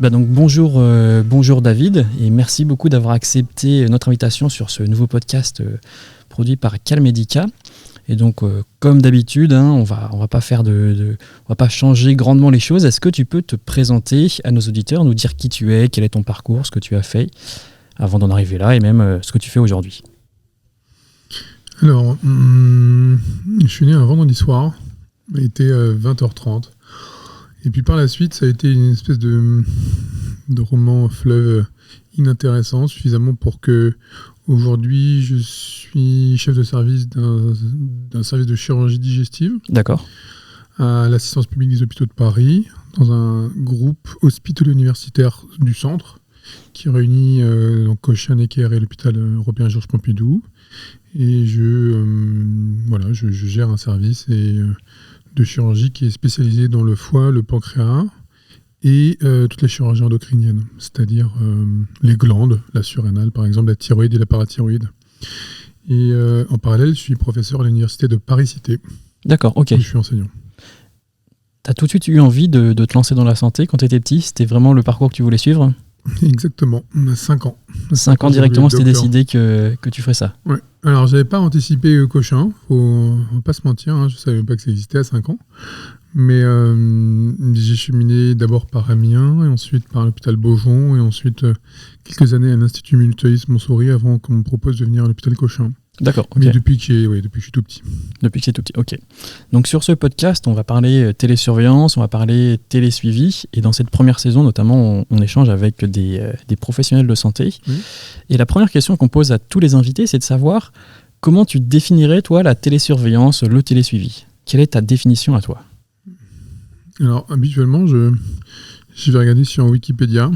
Donc bonjour David, et merci beaucoup d'avoir accepté notre invitation sur ce nouveau podcast produit par Calmedica. Et donc comme d'habitude, on va pas on va pas changer grandement les choses. Est-ce que tu peux te présenter à nos auditeurs, nous dire qui tu es, quel est ton parcours, ce que tu as fait avant d'en arriver là, et même ce que tu fais aujourd'hui? Alors, je suis né un vendredi soir, il était 20h30. Et puis par la suite, ça a été une espèce de roman fleuve inintéressant, suffisamment pour que aujourd'hui je suis chef de service d'un service de chirurgie digestive. D'accord. À l'assistance publique des hôpitaux de Paris, dans un groupe hospitalo-universitaire du centre, qui réunit donc Cochin, Necker et l'hôpital européen Georges Pompidou. Et je gère un service de chirurgie qui est spécialisé dans le foie, le pancréas et toute la chirurgie endocrinienne, c'est-à-dire les glandes, la surrénale par exemple, la thyroïde et la parathyroïde. Et en parallèle, je suis professeur à l'université de Paris-Cité. D'accord, ok. Je suis enseignant. Tu as tout de suite eu envie de te lancer dans la santé quand tu étais petit? C'était vraiment le parcours que tu voulais suivre? Exactement, 5 ans. 5 ans directement, c'était décidé que tu ferais ça? Ouais. Alors, j'avais pas anticipé Cochin, faut pas se mentir, je savais même pas que ça existait à 5 ans. Mais j'ai cheminé d'abord par Amiens, et ensuite par l'hôpital Beaujon, et ensuite quelques années à l'Institut mutualiste Montsouris avant qu'on me propose de venir à l'hôpital Cochin. D'accord. Okay. Mais depuis que je suis tout petit. Depuis que c'est tout petit, ok. Donc sur ce podcast, on va parler télésurveillance, on va parler télésuivi, et dans cette première saison notamment, on échange avec des professionnels de santé. Mmh. Et la première question qu'on pose à tous les invités, c'est de savoir comment tu définirais, toi, la télésurveillance, le télésuivi. Quelle est ta définition à toi? Alors habituellement, je vais regarder sur Wikipédia.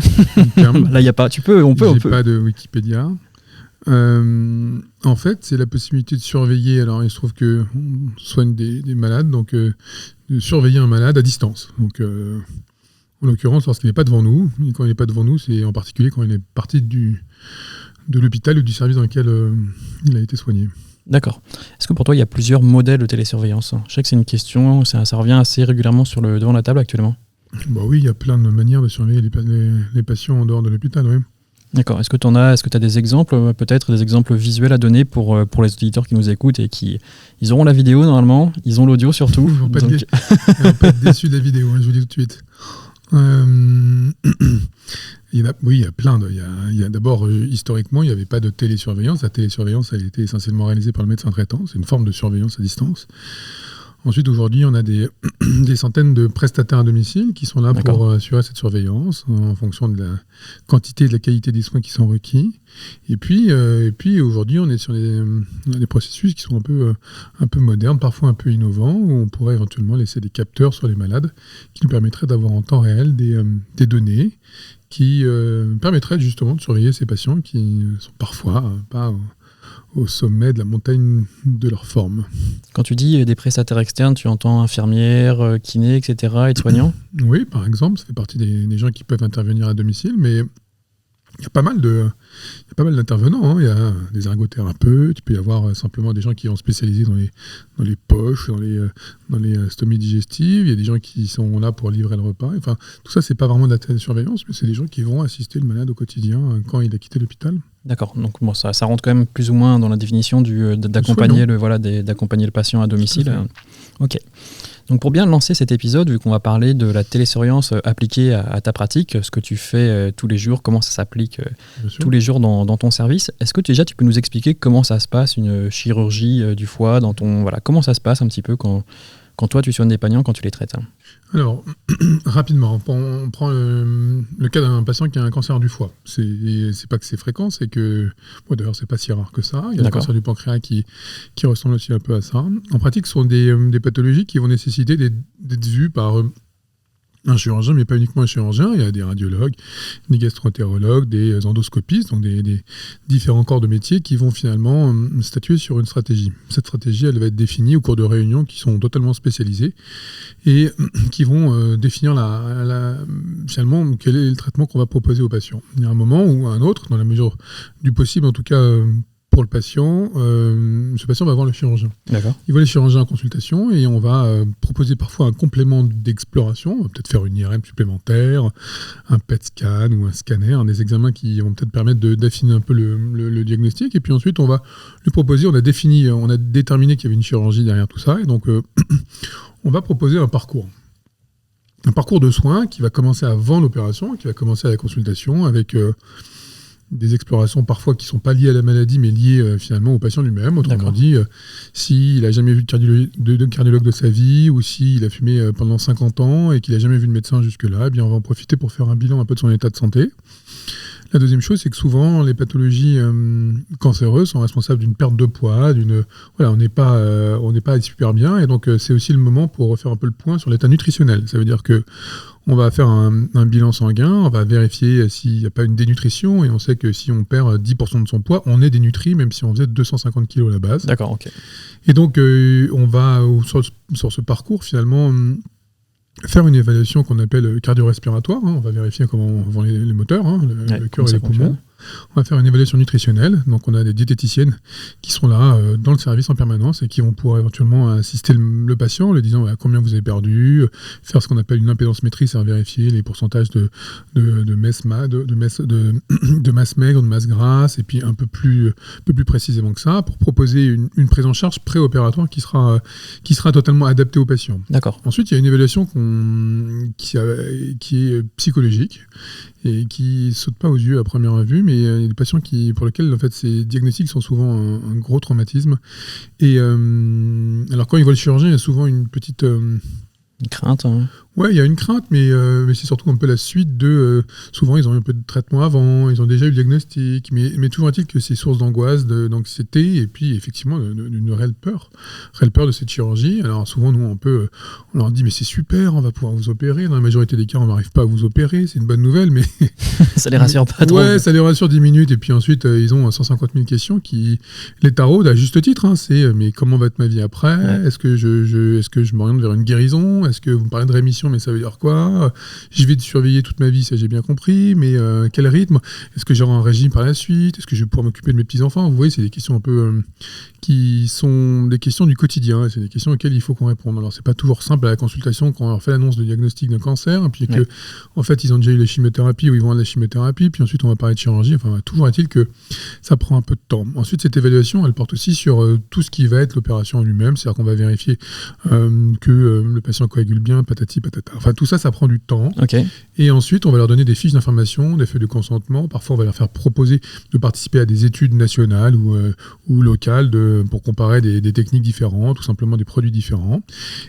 Là, il n'y a pas, on peut. J'ai pas de Wikipédia. En fait, c'est la possibilité de surveiller. Alors, il se trouve qu'on soigne des malades, donc de surveiller un malade à distance. Donc, en l'occurrence, lorsqu'il n'est pas devant nous, et quand il n'est pas devant nous, c'est en particulier quand il est parti de l'hôpital ou du service dans lequel il a été soigné. D'accord. Est-ce que pour toi, il y a plusieurs modèles de télésurveillance? Je sais que c'est une question, ça revient assez régulièrement devant la table actuellement. Bah oui, il y a plein de manières de surveiller les patients en dehors de l'hôpital, oui. D'accord. Est-ce que tu as des exemples, peut-être des exemples visuels à donner pour les auditeurs qui nous écoutent et ils auront la vidéo normalement, ils ont l'audio surtout. Ils vont pas être déçus de la vidéo, je vous dis tout de suite. Il y a plein il y a d'abord, historiquement, il n'y avait pas de télésurveillance. La télésurveillance, elle était essentiellement réalisée par le médecin traitant. C'est une forme de surveillance à distance. Ensuite, aujourd'hui, on a des centaines de prestataires à domicile qui sont là pour assurer cette surveillance en fonction de la quantité et de la qualité des soins qui sont requis. Et puis aujourd'hui, on est sur des processus qui sont un peu modernes, parfois un peu innovants, où on pourrait éventuellement laisser des capteurs sur les malades qui nous permettraient d'avoir en temps réel des données qui permettraient justement de surveiller ces patients qui sont parfois pas au sommet de la montagne de leur forme. Quand tu dis des prestataires externes, tu entends infirmières, kinés, etc., aides-soignants? Oui, par exemple, ça fait partie des gens qui peuvent intervenir à domicile, mais il y a pas mal d'intervenants. Il y a des ergothérapeutes, il peut y avoir simplement des gens qui sont spécialisés dans les poches, dans les stomies digestives. Il y a des gens qui sont là pour livrer le repas. Enfin, tout ça, c'est pas vraiment de la télésurveillance, mais c'est des gens qui vont assister le malade au quotidien quand il a quitté l'hôpital. D'accord. Donc bon, ça rentre quand même plus ou moins dans la définition d'accompagner le patient à domicile. Ok. Donc pour bien lancer cet épisode, vu qu'on va parler de la télésurveillance appliquée à ta pratique, ce que tu fais tous les jours, comment ça s'applique tous les jours dans ton service, est-ce que déjà tu peux nous expliquer comment ça se passe, une chirurgie du foie, comment ça se passe un petit peu quand toi tu soignes des patients, quand tu les traites? Alors, rapidement, on prend le cas d'un patient qui a un cancer du foie. C'est pas que c'est fréquent, c'est que... Bon, d'ailleurs, c'est pas si rare que ça. Il y a le cancer du pancréas qui ressemble aussi un peu à ça. En pratique, ce sont des pathologies qui vont nécessiter d'être vues par un chirurgien, mais pas uniquement un chirurgien. Il y a des radiologues, des gastroentérologues, des endoscopistes, donc des différents corps de métier qui vont finalement statuer sur une stratégie. Cette stratégie, elle va être définie au cours de réunions qui sont totalement spécialisées et qui vont définir finalement quel est le traitement qu'on va proposer aux patients. Il y a un moment ou un autre, dans la mesure du possible, en tout cas pour le patient, ce patient va voir le chirurgien. D'accord. Il voit le chirurgien en consultation et on va proposer parfois un complément d'exploration. On va peut-être faire une IRM supplémentaire, un PET scan ou un scanner, des examens qui vont peut-être permettre d'affiner un peu le diagnostic. Et puis ensuite, on va lui proposer, on a déterminé qu'il y avait une chirurgie derrière tout ça. Et donc, on va proposer un parcours. Un parcours de soins qui va commencer avant l'opération, qui va commencer à la consultation avec des explorations parfois qui ne sont pas liées à la maladie, mais liées finalement au patient lui-même. Autrement dit, s'il n'a jamais vu de cardiologue de sa vie, ou s'il a fumé pendant 50 ans et qu'il n'a jamais vu de médecin jusque-là, eh bien on va en profiter pour faire un bilan un peu de son état de santé. La deuxième chose, c'est que souvent, les pathologies cancéreuses sont responsables d'une perte de poids, on n'est pas super bien, et donc c'est aussi le moment pour refaire un peu le point sur l'état nutritionnel. Ça veut dire que on va faire un bilan sanguin, on va vérifier s'il n'y a pas une dénutrition, et on sait que si on perd 10% de son poids, on est dénutri, même si on faisait 250 kg à la base. D'accord, ok. Et donc, on va, sur ce parcours, finalement, faire une évaluation qu'on appelle cardio-respiratoire. On va vérifier comment vont les moteurs, le cœur et les poumons. On va faire une évaluation nutritionnelle. Donc, on a des diététiciennes qui seront là dans le service en permanence et qui vont pouvoir éventuellement assister le patient en lui disant combien vous avez perdu, faire ce qu'on appelle une impédance maîtrise, à vérifier les pourcentages de masse maigre, de masse grasse, et puis un peu plus précisément que ça, pour proposer une prise en charge préopératoire qui sera totalement adaptée au patient. D'accord. Ensuite, il y a une évaluation qui est psychologique et qui ne saute pas aux yeux à première vue, mais il y a des patients pour lesquels en fait, ces diagnostics sont souvent un gros traumatisme. Et alors quand ils voient le chirurgien, il y a souvent une petite... Une crainte. Hein. Ouais, il y a une crainte, mais c'est surtout un peu la suite de... souvent, ils ont eu un peu de traitement avant, ils ont déjà eu le diagnostic, mais toujours est-il que c'est source d'angoisse, d'anxiété, et puis effectivement d'une réelle peur de cette chirurgie. Alors souvent, nous, on leur dit, mais c'est super, on va pouvoir vous opérer. Dans la majorité des cas, on n'arrive pas à vous opérer, c'est une bonne nouvelle, mais... Ça les rassure pas trop. Ouais, ça les rassure 10 minutes, et puis ensuite, ils ont 150 000 questions qui... Les tarots, à juste titre, c'est, mais comment va être ma vie après ? Ouais. Est-ce que je m'oriente vers une guérison ? Est-ce que vous me parlez de rémission, mais ça veut dire quoi ? Je vais te surveiller toute ma vie, ça j'ai bien compris, mais quel rythme ? Est-ce que j'aurai un régime par la suite ? Est-ce que je vais pouvoir m'occuper de mes petits-enfants ? Vous voyez, c'est des questions un peu qui sont des questions du quotidien, c'est des questions auxquelles il faut qu'on réponde. Alors c'est pas toujours simple à la consultation quand on leur fait l'annonce de diagnostic d'un cancer, et puis que en fait ils ont déjà eu la chimiothérapie ou ils vont à la chimiothérapeute, puis ensuite on va parler de chirurgie, enfin toujours est-il que ça prend un peu de temps. Ensuite cette évaluation, elle porte aussi sur tout ce qui va être l'opération en lui-même, c'est-à-dire qu'on va vérifier que le patient coagule bien, patati patata. Enfin tout ça, ça prend du temps. Okay. Et ensuite on va leur donner des fiches d'information, des feuilles de consentement, parfois on va leur faire proposer de participer à des études nationales ou locales pour comparer des techniques différentes, tout simplement des produits différents.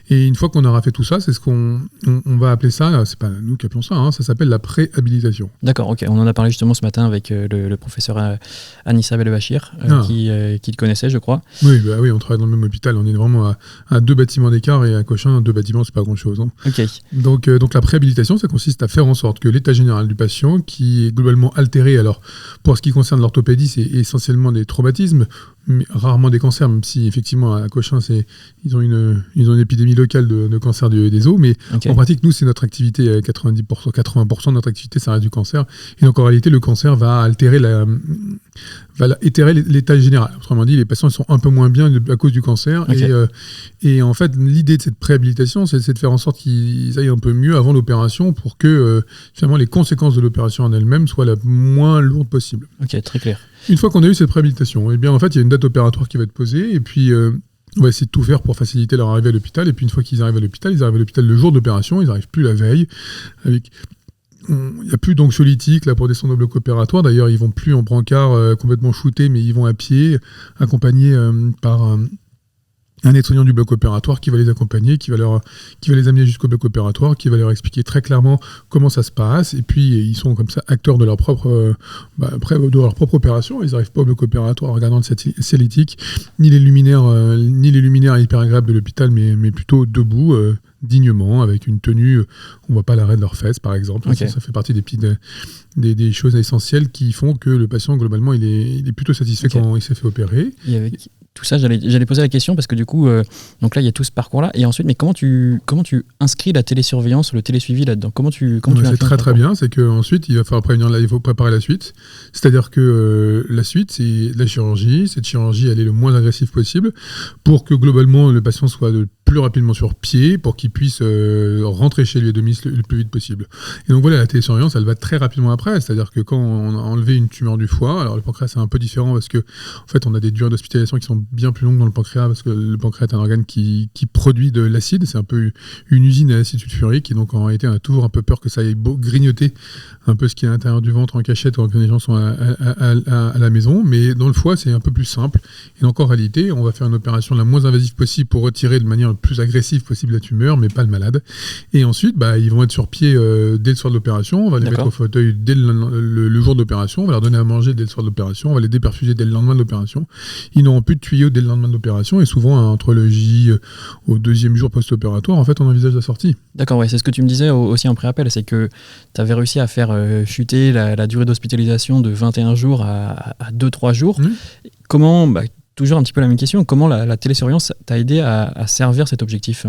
Et une fois qu'on aura fait tout ça, c'est ce qu'on va appeler ça, c'est pas nous qui appelons ça, ça s'appelle la préhabilitation. D'accord, ok. On en a parlé justement ce matin avec le professeur Anissa Belbachir, qui le connaissait, je crois. Oui, on travaille dans le même hôpital, on est vraiment à 2 bâtiments d'écart, et à Cochin, 2 bâtiments, c'est pas grand-chose. Okay. Donc la préhabilitation, ça consiste à faire en sorte que l'état général du patient, qui est globalement altéré, alors pour ce qui concerne l'orthopédie, c'est essentiellement des traumatismes, mais rarement des cancers, même si effectivement à Cochin ils ont une épidémie locale de cancer des os, mais en pratique nous c'est notre activité, 80% de notre activité ça reste du cancer, et donc en réalité le cancer va altérer l'état général. Autrement dit, les patients sont un peu moins bien à cause du cancer, et en fait l'idée de cette préhabilitation, c'est de faire en sorte qu'ils aillent un peu mieux avant l'opération pour que finalement les conséquences de l'opération en elle-même soient la moins lourde possible. Ok, très clair. Une fois qu'on a eu cette préhabilitation, eh bien en fait il y a une date opératoire qui va être posée, et puis on va essayer de tout faire pour faciliter leur arrivée à l'hôpital. Et puis une fois qu'ils arrivent à l'hôpital, ils arrivent à l'hôpital le jour d'opération, ils n'arrivent plus la veille. Il n'y a plus d'anxiolytique là pour descendre au bloc opératoire. D'ailleurs, ils vont plus en brancard complètement shootés, mais ils vont à pied, accompagnés par un aide-soignant du bloc opératoire qui va les accompagner, qui va les amener jusqu'au bloc opératoire, qui va leur expliquer très clairement comment ça se passe, et puis ils sont comme ça acteurs de leur propre opération. Ils n'arrivent pas au bloc opératoire en regardant le cialytique, ni les luminaires hyper agréables de l'hôpital, mais plutôt debout, dignement, avec une tenue, on ne voit pas l'arrêt de leurs fesses par exemple. Okay. Ça fait partie des choses essentielles qui font que le patient globalement il est plutôt satisfait quand il s'est fait opérer. tout ça, j'allais poser la question parce que du coup, donc là, il y a tout ce parcours-là. Et ensuite, mais comment tu inscris la télésurveillance, le télésuivi là-dedans? Comment tu c'est très bien. C'est qu'ensuite, il va falloir prévenir, il faut préparer la suite. C'est-à-dire que la suite, c'est la chirurgie. Cette chirurgie, elle est le moins agressive possible pour que globalement, le patient soit le plus rapidement sur pied, pour qu'il puisse rentrer chez lui à domicile le plus vite possible. Et donc voilà, la télésurveillance, elle va très rapidement après. C'est-à-dire que quand on a enlevé une tumeur du foie, alors le pancréas, c'est un peu différent parce que en fait, on a des durées d'hospitalisation qui sont bien plus longues dans le pancréas parce que le pancréas est un organe qui produit de l'acide. C'est un peu une usine à l'acide sulfurique. Et donc en réalité, on a toujours un peu peur que ça aille grignoter un peu ce qui est à l'intérieur du ventre en cachette quand les gens sont à la maison. Mais dans le foie, c'est un peu plus simple. Et donc en réalité, on va faire une opération la moins invasive possible pour retirer de manière la plus agressive possible la tumeur, mais pas le malade. Et ensuite, ils vont être sur pied dès le soir de l'opération. On va les mettre au fauteuil dès le jour de l'opération. On va leur donner à manger dès le soir de l'opération. On va les déperfuser dès le lendemain de l'opération. Ils n'auront plus de tuyaux dès le lendemain de l'opération. Et souvent, entre le J au 2e jour post-opératoire, en fait, on envisage la sortie. D'accord, ouais, c'est ce que tu me disais aussi en pré-appel, c'est que tu avais réussi à faire chuter la durée d'hospitalisation de 21 jours à 2-3 jours. Comment, toujours un petit peu la même question, comment la télésurveillance t'a aidé à servir cet objectif?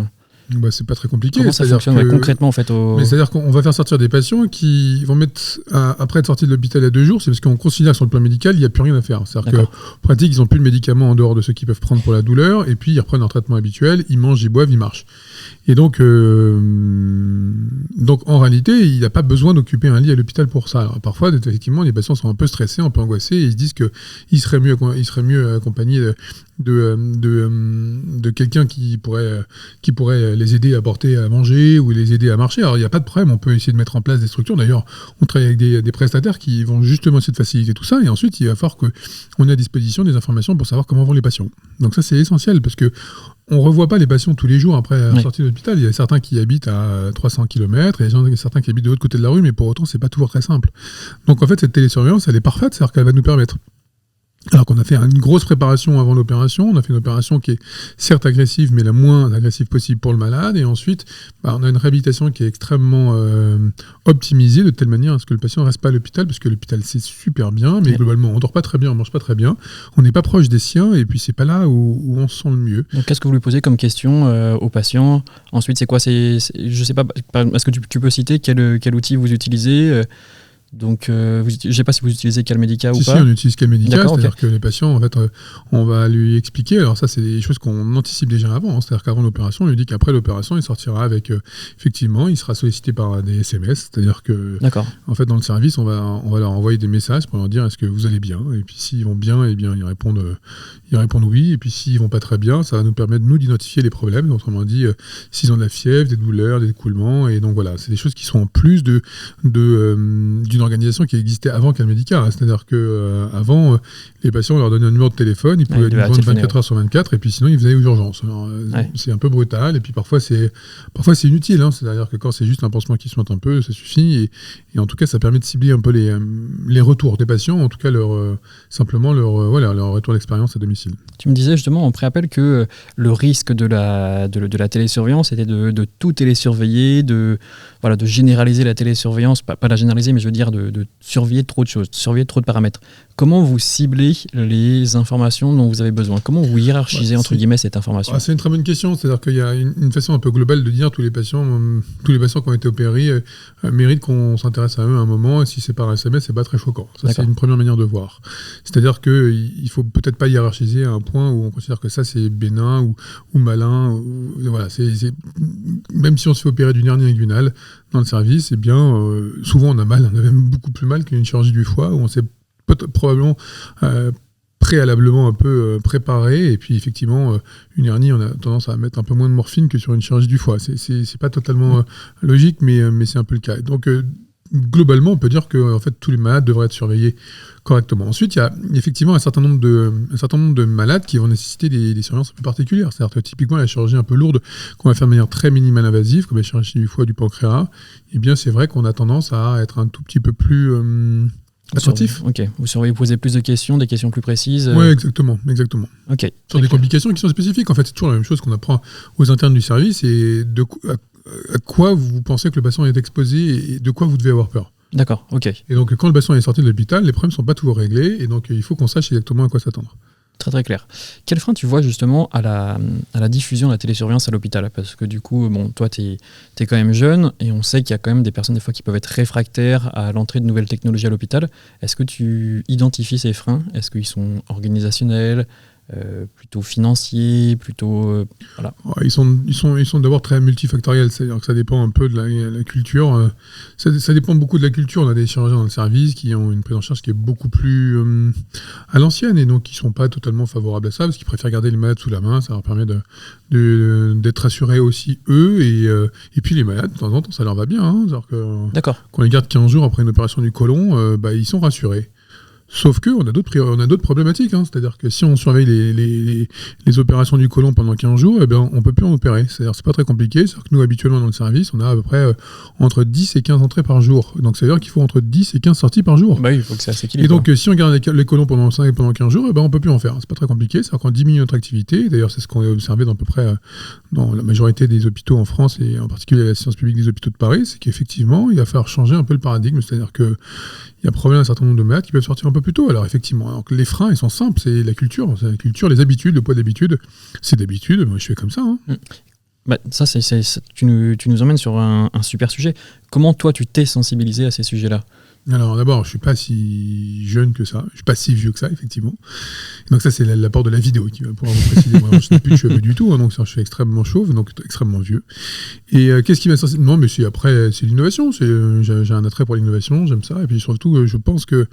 C'est pas très compliqué. Comment ça fonctionne concrètement en fait Mais c'est-à-dire qu'on va faire sortir des patients qui vont mettre après être sortis de l'hôpital à 2 jours, c'est parce qu'on considère que sur le plan médical, il n'y a plus rien à faire. C'est-à-dire qu'en pratique, ils n'ont plus de médicaments en dehors de ceux qu'ils peuvent prendre pour la douleur, et puis ils reprennent leur traitement habituel, ils mangent, ils boivent, ils marchent. Et donc en réalité, il n'y a pas besoin d'occuper un lit à l'hôpital pour ça. Alors, parfois, effectivement, les patients sont un peu stressés, un peu angoissés, et ils se disent qu'ils seraient mieux accompagnés de quelqu'un qui pourrait les aider à porter à manger ou les aider à marcher. Alors il n'y a pas de problème, on peut essayer de mettre en place des structures. D'ailleurs, on travaille avec des prestataires qui vont justement essayer de faciliter tout ça, et ensuite il va falloir qu'on ait à disposition des informations pour savoir comment vont les patients. Donc ça c'est essentiel parce que on ne revoit pas les patients tous les jours après la sortie de l'hôpital. Il y a certains qui habitent à 300 km, et il y a certains qui habitent de l'autre côté de la rue, mais pour autant c'est pas toujours très simple. Donc en fait cette télésurveillance elle est parfaite, c'est-à-dire qu'elle va nous permettre, alors qu'on a fait une grosse préparation avant l'opération, on a fait une opération qui est certes agressive, mais la moins agressive possible pour le malade, et ensuite on a une réhabilitation qui est extrêmement optimisée de telle manière à ce que le patient ne reste pas à l'hôpital, parce que l'hôpital c'est super bien, mais globalement on ne dort pas très bien, on ne mange pas très bien, on n'est pas proche des siens, et puis c'est pas là où on se sent le mieux. Donc qu'est-ce que vous lui posez comme question au patient? Ensuite c'est quoi, je sais pas, est-ce que tu peux citer quel outil vous utilisez? Donc, je ne sais pas si vous utilisez Calmedica ou pas. Si, on utilise Calmedica, c'est-à-dire que les patients, en fait, on va lui expliquer. Alors ça, c'est des choses qu'on anticipe déjà avant. C'est-à-dire qu'avant l'opération, on lui dit qu'après l'opération, il sortira avec, effectivement, il sera sollicité par des SMS. C'est-à-dire que, en fait, dans le service, on va leur envoyer des messages pour leur dire est-ce que vous allez bien. Et puis s'ils vont bien, eh bien, ils répondent oui. Et puis s'ils vont pas très bien, ça va nous permettre nous d'identifier les problèmes. Autrement dit, s'ils ont de la fièvre, des douleurs, des écoulements. Et donc voilà, c'est des choses qui sont en plus d'une organisation qui existait avant Calmedica. C'est-à-dire qu'avant, les patients, on leur donnait un numéro de téléphone, ils pouvaient nous joindre 24 heures sur 24, et puis sinon, ils venaient aux urgences. Alors, c'est un peu brutal, et puis parfois, c'est inutile. C'est-à-dire que quand c'est juste un pansement qui se monte un peu, ça suffit. Et en tout cas, ça permet de cibler un peu les retours des patients, en tout cas, leur retour d'expérience à domicile. Tu me disais justement en pré-appel que le risque de la télésurveillance était de tout télésurveiller, de généraliser la télésurveillance, pas la généraliser, mais je veux dire de surveiller trop de choses, de surveiller trop de paramètres. Comment vous ciblez les informations dont vous avez besoin? Comment vous hiérarchisez entre guillemets cette information? C'est une très bonne question. C'est-à-dire qu'il y a une façon un peu globale de dire tous les patients qui ont été opérés méritent qu'on s'intéresse à eux à un moment, et si c'est par SMS, c'est pas très choquant. Ça, c'est une première manière de voir. C'est-à-dire qu'il faut peut-être pas hiérarchiser à un point où on considère que ça c'est bénin ou malin. Voilà, même si on se fait opérer d'une hernie inguinale dans le service, eh bien, souvent on a mal, on a même beaucoup plus mal qu'une chirurgie du foie, où on s'est probablement préalablement un peu préparé, et puis effectivement, une hernie, on a tendance à mettre un peu moins de morphine que sur une chirurgie du foie. C'est pas totalement logique, mais c'est un peu le cas. Donc, globalement, on peut dire que en fait, tous les malades devraient être surveillés correctement. Ensuite, il y a effectivement un certain nombre de malades qui vont nécessiter des surveillances un peu particulières. C'est-à-dire que typiquement, la chirurgie un peu lourde qu'on va faire de manière très minimale invasive, comme la chirurgie du foie, du pancréas, eh bien, c'est vrai qu'on a tendance à être un tout petit peu plus attentif. Vous posez plus de questions, des questions plus précises. Oui, exactement. Okay. Sur des complications qui sont spécifiques. En fait, c'est toujours la même chose qu'on apprend aux internes du service, et à quoi vous pensez que le patient est exposé et de quoi vous devez avoir peur. D'accord, ok. Et donc, quand le patient est sorti de l'hôpital, les problèmes ne sont pas toujours réglés, et donc il faut qu'on sache exactement à quoi s'attendre. Très très clair. Quel frein tu vois justement à la diffusion de la télésurveillance à l'hôpital? Parce que du coup, bon, toi, tu es quand même jeune et on sait qu'il y a quand même des personnes des fois qui peuvent être réfractaires à l'entrée de nouvelles technologies à l'hôpital. Est-ce que tu identifies ces freins? Est-ce qu'ils sont organisationnels, plutôt financiers, plutôt... voilà. Ils sont d'abord très multifactoriels, c'est-à-dire que ça dépend un peu de la culture. Ça dépend beaucoup de la culture. On a des chirurgiens dans le service qui ont une prise en charge qui est beaucoup plus à l'ancienne et donc qui ne sont pas totalement favorables à ça parce qu'ils préfèrent garder les malades sous la main. Ça leur permet d'être assurés aussi eux et puis les malades, de temps en temps, ça leur va bien. Hein, D'accord. Qu'on les garde 15 jours après une opération du côlon, ils sont rassurés. Sauf qu'on a d'autres problématiques, hein. C'est-à-dire que si on surveille les opérations du côlon pendant 15 jours, eh bien, on ne peut plus en opérer. C'est-à-dire c'est pas très compliqué. C'est-à-dire que nous, habituellement, dans le service, on a à peu près entre 10 et 15 entrées par jour. Donc, c'est-à-dire qu'il faut entre 10 et 15 sorties par jour. Bah oui, il faut que ça s'équilibre. Et donc, si on garde les côlons pendant 15 jours, eh ben, on ne peut plus en faire. C'est pas très compliqué. C'est-à-dire qu'on diminue notre activité. D'ailleurs, c'est ce qu'on a observé dans à peu près dans la majorité des hôpitaux en France et en particulier la science publique des hôpitaux de Paris. C'est qu'effectivement, il va falloir changer un peu le paradigme. C'est-à-dire que il y a probablement un certain nombre de malades qui peuvent sortir un peu plus tôt. Alors effectivement, donc, les freins, ils sont simples, c'est la culture, les habitudes, le poids d'habitude. C'est d'habitude, moi je fais comme ça. Hein. Bah, ça, tu nous emmènes sur un super sujet. Comment toi, tu t'es sensibilisé à ces sujets-là? Alors d'abord, je ne suis pas si jeune que ça, je ne suis pas si vieux que ça, effectivement. Donc ça, c'est l'apport de la vidéo qui va pouvoir vous préciser. Moi, je n'ai plus de cheveux du tout, hein, donc ça, je suis extrêmement chauve, donc extrêmement vieux. Et qu'est-ce qui m'a sensibilisé? Non, mais c'est l'innovation. J'ai un attrait pour l'innovation, j'aime ça. Et puis surtout, je pense que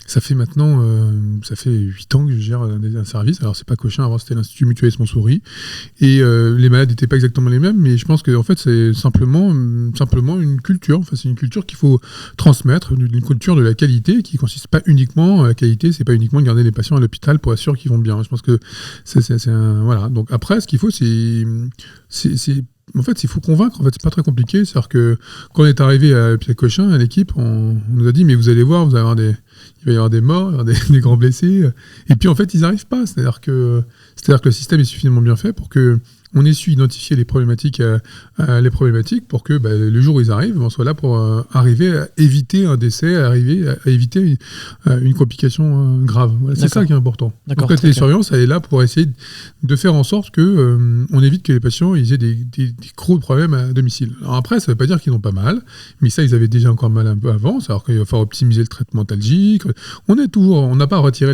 ça fait maintenant, ça fait 8 ans que je gère un service. Alors, c'est pas Cochin, avant c'était l'Institut Mutualisme Montsouris. Et les malades n'étaient pas exactement les mêmes, mais je pense que en fait, c'est simplement une culture. Enfin, c'est une culture qu'il faut transmettre, une culture de la qualité qui consiste pas uniquement, la qualité, c'est pas uniquement de garder les patients à l'hôpital pour assurer qu'ils vont bien. Je pense que c'est voilà. Donc après, ce qu'il faut, en fait, il faut convaincre. En fait, c'est pas très compliqué. C'est-à-dire que quand on est arrivé à l'hôpital Cochin, à l'équipe, on nous a dit, mais vous allez voir, il va y avoir des morts, il va y avoir des grands blessés. Et puis, en fait, ils n'arrivent pas. C'est-à-dire que le système est suffisamment bien fait pour que on ait su identifier les problématiques pour que le jour où ils arrivent, on soit là pour arriver à éviter un décès, arriver à éviter une complication grave. Voilà, c'est ça qui est important. Donc la télésurveillance, elle est là pour essayer de faire en sorte que on évite que les patients ils aient des gros problèmes à domicile. Alors après, ça ne veut pas dire qu'ils n'ont pas mal, mais ça, ils avaient déjà encore mal un peu avant. Alors qu'il va falloir optimiser le traitement talgique. On n'a pas retiré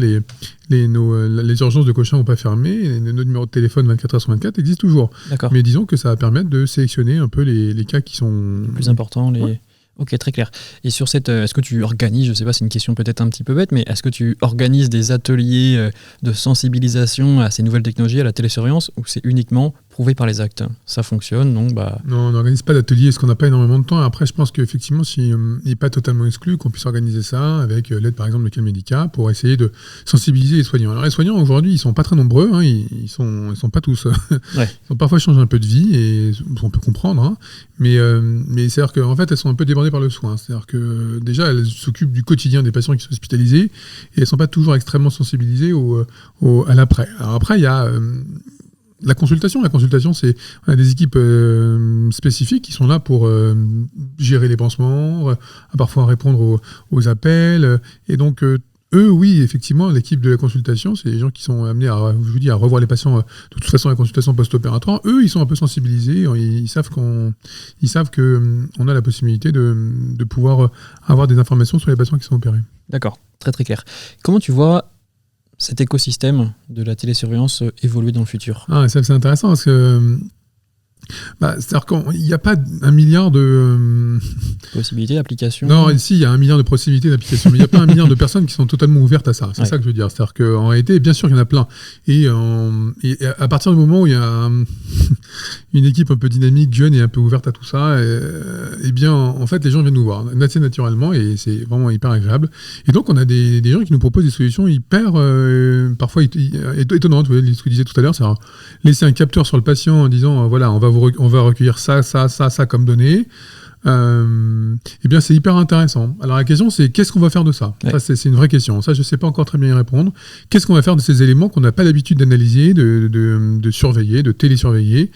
les urgences de Cochin n'ont pas fermé, nos numéros de téléphone 24h/24 existent toujours. Mais disons que ça va permettre de sélectionner un peu les cas qui sont... les plus importants. Ouais. Ok, très clair. Et sur cette... est-ce que tu organises, je ne sais pas, c'est une question peut-être un petit peu bête, mais est-ce que tu organises des ateliers de sensibilisation à ces nouvelles technologies, à la télésurveillance, ou c'est uniquement prouvé par les actes? Ça fonctionne, donc bah... Non, on n'organise pas d'ateliers parce qu'on n'a pas énormément de temps. Après, je pense qu'effectivement, il n'est pas totalement exclu qu'on puisse organiser ça avec l'aide, par exemple, de Calmedica pour essayer de sensibiliser les soignants. Alors, les soignants, aujourd'hui, ils ne sont pas très nombreux. Hein, ils sont pas tous. Ils ont parfois changé un peu de vie et on peut comprendre. Hein, mais c'est-à-dire qu'en fait, elles sont un peu débordées par le soin. C'est-à-dire que déjà, elles s'occupent du quotidien des patients qui sont hospitalisés et elles ne sont pas toujours extrêmement sensibilisées à l'après. Alors après, il y a... La consultation, c'est on a des équipes spécifiques qui sont là pour gérer les pansements, parfois répondre aux appels. Et donc, eux, oui, effectivement, l'équipe de la consultation, c'est les gens qui sont amenés à revoir les patients. De toute façon, la consultation post-opératoire, eux, ils sont un peu sensibilisés. Ils savent qu'on a la possibilité de pouvoir avoir des informations sur les patients qui sont opérés. D'accord, très très clair. Comment tu vois cet écosystème de la télésurveillance évoluer dans le futur? C'est intéressant parce que c'est-à-dire qu'il n'y a pas 1 milliard de... possibilités d'application. Non, ici, il y a 1 milliard de possibilités d'application, mais il n'y a pas 1 milliard de personnes qui sont totalement ouvertes à ça. C'est ça que je veux dire. C'est-à-dire qu'en réalité, bien sûr, il y en a plein. Et à partir du moment où il y a une équipe un peu dynamique, jeune et un peu ouverte à tout ça, eh bien, en fait, les gens viennent nous voir assez naturellement et c'est vraiment hyper agréable. Et donc, on a des gens qui nous proposent des solutions hyper, parfois étonnantes. Vous voyez ce que je disais tout à l'heure, c'est laisser un capteur sur le patient en disant, voilà, on va recueillir ça comme données. Eh bien, c'est hyper intéressant. Alors, la question, c'est qu'est-ce qu'on va faire de ça ? Ça, c'est une vraie question. Ça, je ne sais pas encore très bien y répondre. Qu'est-ce qu'on va faire de ces éléments qu'on n'a pas l'habitude d'analyser, de surveiller, de télésurveiller ?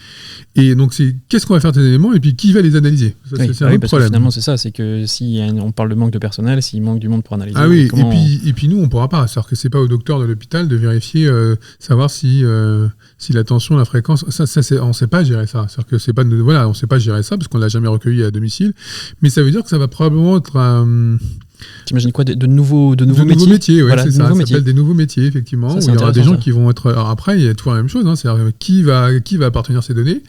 Et donc, qu'est-ce qu'on va faire de ces éléments et puis qui va les analyser ? Ça, c'est un parce problème. Que finalement, c'est ça. C'est que si on parle de manque de personnel, s'il manque du monde pour analyser... Ah oui, et puis nous, on ne pourra pas. C'est-à-dire que ce n'est pas au docteur de l'hôpital de vérifier, savoir si la tension, la fréquence... on ne sait pas gérer ça. C'est-à-dire que c'est pas... Voilà, on ne sait pas gérer ça parce qu'on ne l'a jamais recueilli à domicile. Mais ça veut dire que ça va probablement être... T'imagines quoi, de nouveaux métiers ? Nouveaux métiers, voilà, c'est ça. Ça s'appelle des nouveaux métiers, effectivement. Où il y aura des gens qui vont être... Alors après, il y a toujours la même chose. C'est-à-dire qui va appartenir ces données ?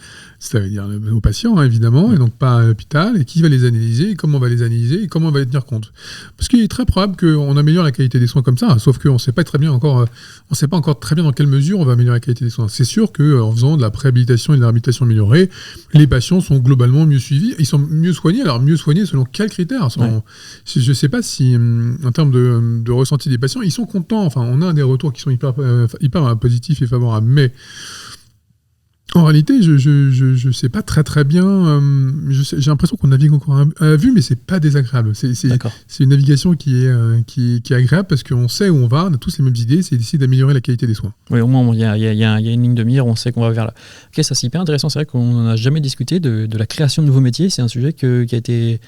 Ça veut dire aux patients, évidemment, et donc pas à l'hôpital. Et qui va les analyser ? Et comment on va les analyser ? Et comment on va les tenir compte ? Parce qu'il est très probable qu'on améliore la qualité des soins comme ça. Sauf qu'on ne sait pas très bien encore... On ne sait pas encore très bien dans quelle mesure on va améliorer la qualité des soins. C'est sûr qu'en faisant de la préhabilitation et de la réhabilitation améliorée, les patients sont globalement mieux suivis. Ils sont mieux soignés. Alors, mieux soignés selon quels critères ? Je ne sais pas si, en termes de ressenti des patients, ils sont contents. Enfin, on a des retours qui sont hyper positifs et favorables. Mais en réalité, je ne sais pas très bien. J'ai l'impression qu'on navigue encore à vue, mais ce n'est pas désagréable. C'est une navigation qui est agréable parce qu'on sait où on va, on a tous les mêmes idées, c'est d'essayer d'améliorer la qualité des soins. Oui, au moins, il y a une ligne de mire, on sait qu'on va vers là. Ok, ça c'est hyper intéressant. C'est vrai qu'on n'en a jamais discuté de la création de nouveaux métiers. C'est un sujet qui a été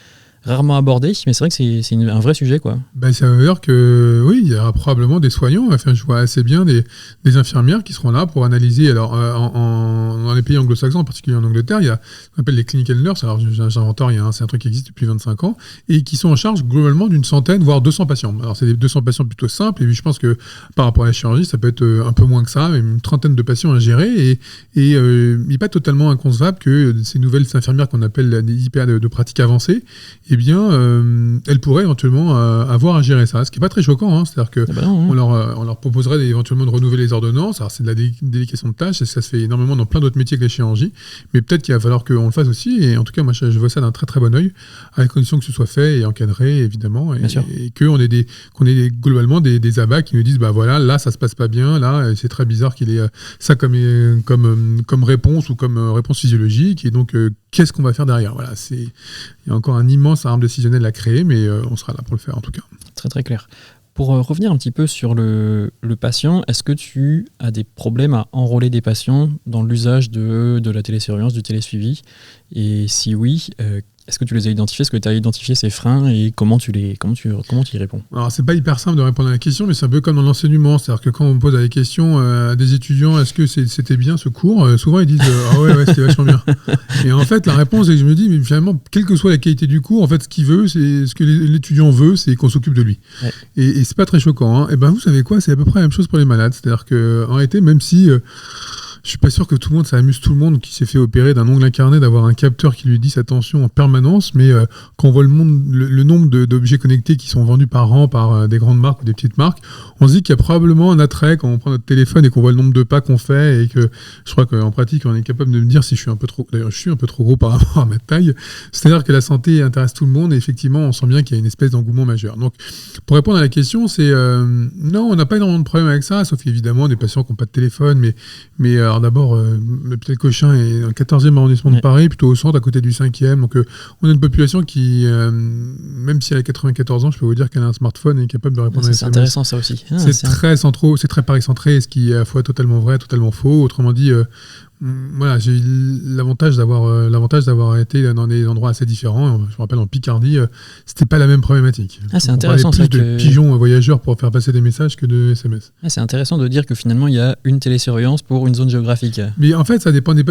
rarement abordé, mais c'est vrai que c'est un vrai sujet, quoi. Ça veut dire que oui, il y aura probablement des soignants. Enfin, je vois assez bien des infirmières qui seront là pour analyser. Alors, dans les pays anglo-saxons, en particulier en Angleterre, il y a ce qu'on appelle les clinical nurses. Alors, j'invente rien, c'est un truc qui existe depuis 25 ans et qui sont en charge globalement d'une centaine, voire 200 patients. Alors, c'est des 200 patients plutôt simples. Et puis, je pense que par rapport à la chirurgie, ça peut être un peu moins que ça, même une trentaine de patients à gérer. Et il n'est pas totalement inconcevable que ces nouvelles infirmières qu'on appelle des IPA de pratique avancée, eh bien, elles pourraient éventuellement avoir à gérer ça. Ce qui n'est pas très choquant, c'est-à-dire qu'on leur proposerait éventuellement de renouveler les ordonnances. Alors, c'est de la délécation de tâches, et ça se fait énormément dans plein d'autres métiers que la chirurgie, mais peut-être qu'il va falloir qu'on le fasse aussi, et en tout cas, moi, je vois ça d'un très très bon œil, à la condition que ce soit fait et encadré, évidemment, et qu'on ait globalement des abats qui nous disent, voilà, là, ça se passe pas bien, là, c'est très bizarre qu'il ait ça comme réponse ou comme réponse physiologique, et donc, qu'est-ce qu'on va faire derrière ? Voilà, il y a encore un immense arbre décisionnel à créer, mais on sera là pour le faire en tout cas. Très très clair. Pour revenir un petit peu sur le patient, est-ce que tu as des problèmes à enrôler des patients dans l'usage de la télésurveillance, du télésuivi ? Et si oui, est-ce que tu les as identifiés ? Est-ce que tu as identifié ces freins et comment tu y réponds ? Alors, c'est pas hyper simple de répondre à la question, mais c'est un peu comme dans l'enseignement. C'est-à-dire que quand on pose la question à des étudiants, est-ce que c'était bien ce cours ? Souvent, ils disent ah ouais, c'était vachement bien. Et en fait, la réponse est que je me dis, mais finalement, quelle que soit la qualité du cours, en fait, ce qu'il veut, c'est ce que l'étudiant veut, c'est qu'on s'occupe de lui. Ouais. Et c'est pas très choquant. Et vous savez quoi ? C'est à peu près la même chose pour les malades. C'est-à-dire qu'en réalité, même si je suis pas sûr que tout le monde, ça amuse tout le monde qui s'est fait opérer d'un ongle incarné d'avoir un capteur qui lui dit sa tension en permanence, mais quand on voit le nombre d'objets connectés qui sont vendus par an par des grandes marques ou des petites marques, on se dit qu'il y a probablement un attrait quand on prend notre téléphone et qu'on voit le nombre de pas qu'on fait, et que je crois qu'en pratique on est capable de me dire si je suis un peu trop, d'ailleurs je suis un peu trop gros par rapport à ma taille. C'est-à-dire que la santé intéresse tout le monde et effectivement on sent bien qu'il y a une espèce d'engouement majeur. Donc pour répondre à la question, c'est non, on n'a pas énormément de problèmes avec ça, sauf évidemment des patients qui n'ont pas de téléphone, mais alors d'abord, l'hôpital Cochin est dans le 14e arrondissement de Paris, plutôt au centre, à côté du 5e. Donc, on a une population qui, même si elle a 94 ans, je peux vous dire qu'elle a un smartphone et est capable de répondre à SMS. C'est intéressant, ça aussi. C'est très Paris-centré, ce qui est à la fois totalement vrai, totalement faux. Autrement dit, voilà, j'ai eu l'avantage d'avoir été dans des endroits assez différents. Je me rappelle en Picardie, c'était pas la même problématique. C'est intéressant. On parlait plus de pigeons voyageurs pour faire passer des messages que de SMS. C'est intéressant de dire que finalement il y a une télésurveillance pour une zone géographique. Mais en fait, ça dépend de la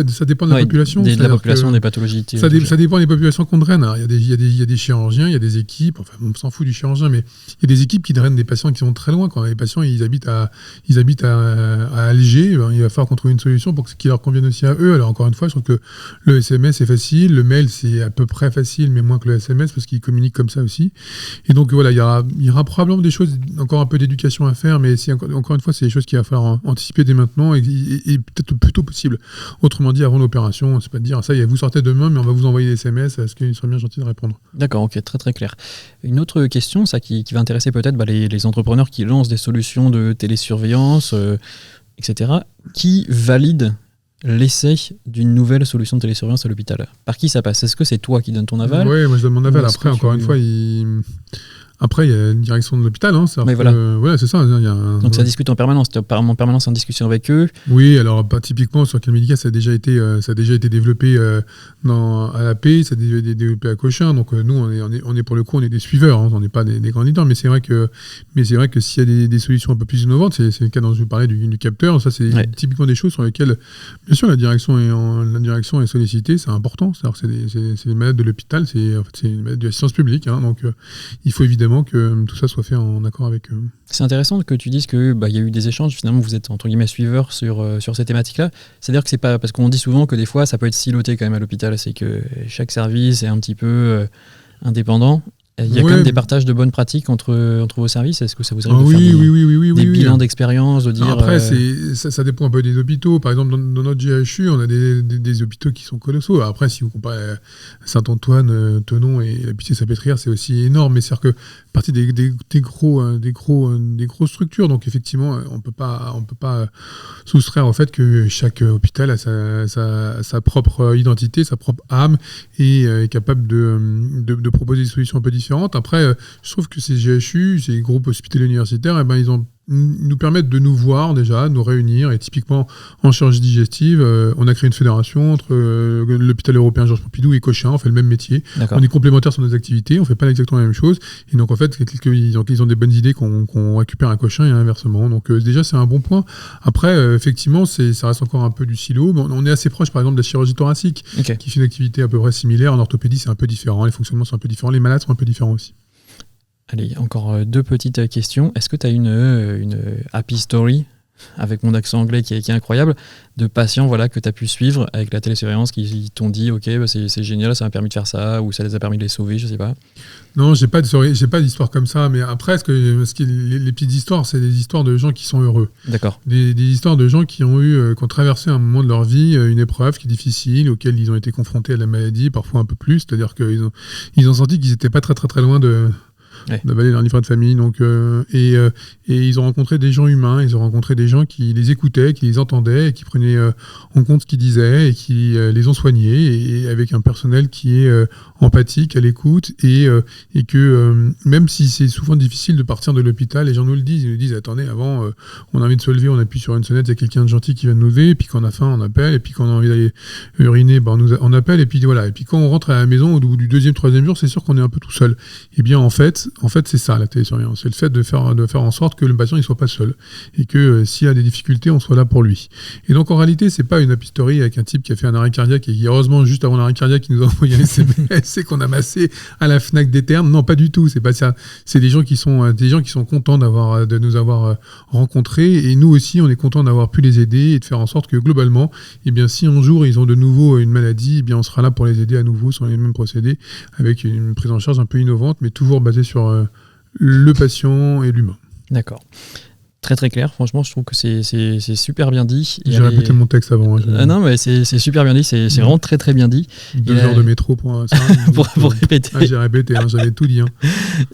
population. De la population, des pathologies. Ça dépend des populations qu'on draine. Il y a des chirurgiens, il y a des équipes. Enfin, on s'en fout du chirurgien, mais il y a des équipes qui drainent des patients qui sont très loin. Quand les patients ils habitent à Alger, il va falloir qu'on trouve une solution pour qu'ils leur convienne aussi à eux. Alors encore une fois, je trouve que le SMS est facile, le mail c'est à peu près facile, mais moins que le SMS parce qu'ils communiquent comme ça aussi. Et donc voilà, il y aura probablement des choses, encore un peu d'éducation à faire, mais encore une fois, c'est des choses qu'il va falloir anticiper dès maintenant et peut-être le plus tôt possible. Autrement dit, avant l'opération, c'est pas de dire ça, vous sortez demain, mais on va vous envoyer des SMS. Est-ce qu'il serait bien gentil de répondre ? D'accord, ok, très très clair. Une autre question, ça qui va intéresser peut-être les entrepreneurs qui lancent des solutions de télésurveillance, etc. Qui valide l'essai d'une nouvelle solution de télésurveillance à l'hôpital. Par qui ça passe ? Est-ce que c'est toi qui donnes ton aval ? Oui, moi je donne mon aval. Après, encore une fois, Après, il y a une direction de l'hôpital. Mais voilà. C'est ça. Donc ça discute en permanence. Tu es en permanence en discussion avec eux. Oui, alors typiquement sur Cal Médica, ça a déjà été développé à la paix, ça a déjà été développé à Cochin. Donc nous, on est pour le coup, on est des suiveurs, on n'est pas des candidats. Mais c'est vrai que s'il y a des solutions un peu plus innovantes, c'est le cas dont je vous parlais du capteur. Ça, c'est typiquement des choses sur lesquelles, bien sûr, la direction est sollicitée. C'est important. C'est les malades de l'hôpital, c'est les malades de l'assistance publique. Donc il faut évidemment que tout ça soit fait en accord avec eux. C'est intéressant que tu dises que y a eu des échanges, finalement vous êtes entre guillemets suiveurs sur ces thématiques-là. C'est-à-dire que c'est pas parce qu'on dit souvent que des fois ça peut être siloté quand même à l'hôpital, c'est que chaque service est un petit peu indépendant. Il y a quand même des partages de bonnes pratiques entre vos services. Est-ce que ça vous arrive de faire des bilans d'expérience, de dire... Après, ça dépend un peu des hôpitaux. Par exemple, dans notre GHU, on a des hôpitaux qui sont colossaux. Après, si vous comparez Saint-Antoine, Thonon et la Pitié-Salpêtrière, c'est aussi énorme. Mais c'est-à-dire que partie des grosses structures. Donc effectivement, on peut pas soustraire au fait que chaque hôpital a sa propre identité, sa propre âme et est capable de proposer des solutions un peu différentes. Après, je trouve que ces GHU, ces groupes hospitaliers universitaires, ils nous permettent de nous voir déjà, de nous réunir. Et typiquement, en chirurgie digestive, on a créé une fédération entre l'hôpital européen Georges Pompidou et Cochin. On fait le même métier. D'accord. On est complémentaires sur nos activités. On ne fait pas exactement la même chose. Et donc, en fait, ils ont des bonnes idées qu'on récupère à Cochin et inversement. Donc, déjà, c'est un bon point. Après, effectivement, ça reste encore un peu du silo. Mais on est assez proche, par exemple, de la chirurgie thoracique, qui fait une activité à peu près similaire. En orthopédie, c'est un peu différent. Les fonctionnements sont un peu différents. Les malades sont un peu différents aussi. Allez, encore 2 petites questions. Est-ce que tu as une happy story, avec mon accent anglais qui est incroyable, de patients que tu as pu suivre avec la télésurveillance qui t'ont dit « Ok, c'est génial, ça m'a permis de faire ça » ou « Ça les a permis de les sauver », je sais pas. Non, j'ai pas d'histoire comme ça, mais après, les petites histoires, c'est des histoires de gens qui sont heureux. D'accord. Des histoires de gens qui ont traversé un moment de leur vie, une épreuve qui est difficile, auquel ils ont été confrontés à la maladie, parfois un peu plus, c'est-à-dire qu'ils ont senti qu'ils n'étaient pas très très très loin d'avaler leur livret de famille. Donc, et ils ont rencontré des gens humains, ils ont rencontré des gens qui les écoutaient, qui les entendaient, et qui prenaient en compte ce qu'ils disaient et qui les ont soignés, et avec un personnel qui est empathique, à l'écoute, et que même si c'est souvent difficile de partir de l'hôpital, les gens nous le disent, ils nous disent attendez, avant on a envie de se lever, on appuie sur une sonnette, il y a quelqu'un de gentil qui vient de nous lever, et puis quand on a faim on appelle, et puis quand on a envie d'aller uriner, on appelle, et puis voilà, et puis quand on rentre à la maison au bout du 2e, 3e jour, c'est sûr qu'on est un peu tout seul. Et bien en fait c'est ça la télésurveillance, c'est le fait de faire en sorte que le patient il soit pas seul, et que s'il a des difficultés, on soit là pour lui. Et donc en réalité, c'est pas une happy story avec un type qui a fait un arrêt cardiaque et qui heureusement juste avant l'arrêt cardiaque il nous a envoyé un SMS qu'on a massé à la Fnac d'Eterne. Non, pas du tout, c'est pas ça. C'est des gens qui sont contents de nous avoir rencontrés, et nous aussi on est contents d'avoir pu les aider et de faire en sorte que globalement, si un jour ils ont de nouveau une maladie, on sera là pour les aider à nouveau sur les mêmes procédés, avec une prise en charge un peu innovante, mais toujours basée sur le patient et l'humain. D'accord. Très très clair, franchement je trouve que c'est super bien dit. J'ai répété mon texte avant. Non mais c'est super bien dit, c'est vraiment très très bien dit. 2 heures de métro pour ça. pour répéter. J'ai répété, j'avais tout dit.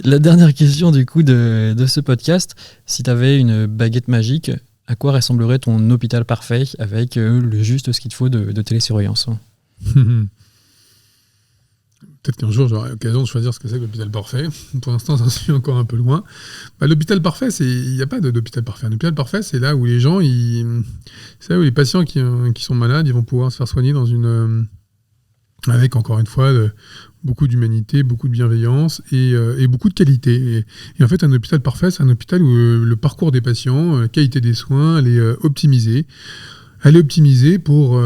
La dernière question du coup de ce podcast, si tu avais une baguette magique, à quoi ressemblerait ton hôpital parfait avec le juste ce qu'il te faut de télésurveillance? Peut-être qu'un jour, j'aurai l'occasion de choisir ce que c'est que l'hôpital parfait. Pour l'instant, j'en suis encore un peu loin. L'hôpital parfait, il n'y a pas d'hôpital parfait. Un hôpital parfait, c'est là où les gens, c'est là où les patients qui sont malades, ils vont pouvoir se faire soigner avec, encore une fois, beaucoup d'humanité, beaucoup de bienveillance et beaucoup de qualité. Et en fait, un hôpital parfait, c'est un hôpital où le parcours des patients, la qualité des soins, elle est optimisée. Elle est optimisée pour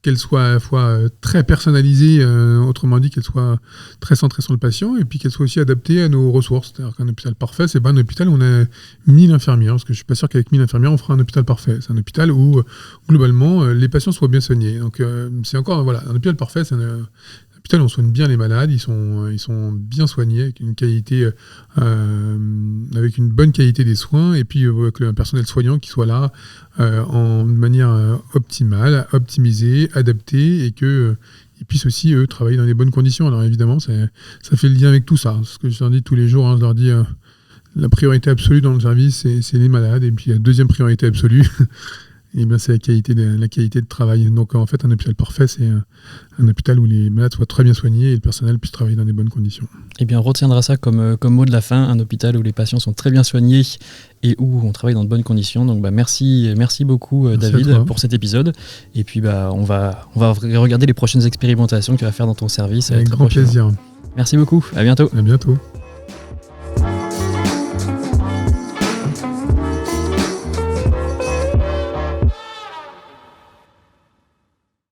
qu'elle soit à la fois très personnalisée, autrement dit qu'elle soit très centrée sur le patient, et puis qu'elle soit aussi adaptée à nos ressources. C'est-à-dire qu'un hôpital parfait, c'est pas un hôpital où on a 1000 infirmières, parce que je suis pas sûr qu'avec 1000 infirmières, on fera un hôpital parfait. C'est un hôpital où, globalement, les patients soient bien soignés. Donc, c'est encore, un hôpital parfait, c'est un hôpital où on soigne bien les malades, ils sont bien soignés, avec une qualité, avec une bonne qualité des soins, et puis avec un personnel soignant qui soit là de manière optimale, optimisée, adaptée, et qu'ils puissent aussi travailler dans les bonnes conditions. Alors évidemment, ça fait le lien avec tout ça. Ce que je leur dis tous les jours, je leur dis la priorité absolue dans le service, c'est les malades, et puis la deuxième priorité absolue, eh bien, c'est la qualité de travail. Donc, en fait, un hôpital parfait, c'est un hôpital où les malades soient très bien soignés et le personnel puisse travailler dans des bonnes conditions. Eh bien, on retiendra ça comme mot de la fin, un hôpital où les patients sont très bien soignés et où on travaille dans de bonnes conditions. Donc, merci beaucoup, David, pour cet épisode. Et puis, on va regarder les prochaines expérimentations que tu vas faire dans ton service. Avec grand plaisir. Merci beaucoup. À bientôt. À bientôt.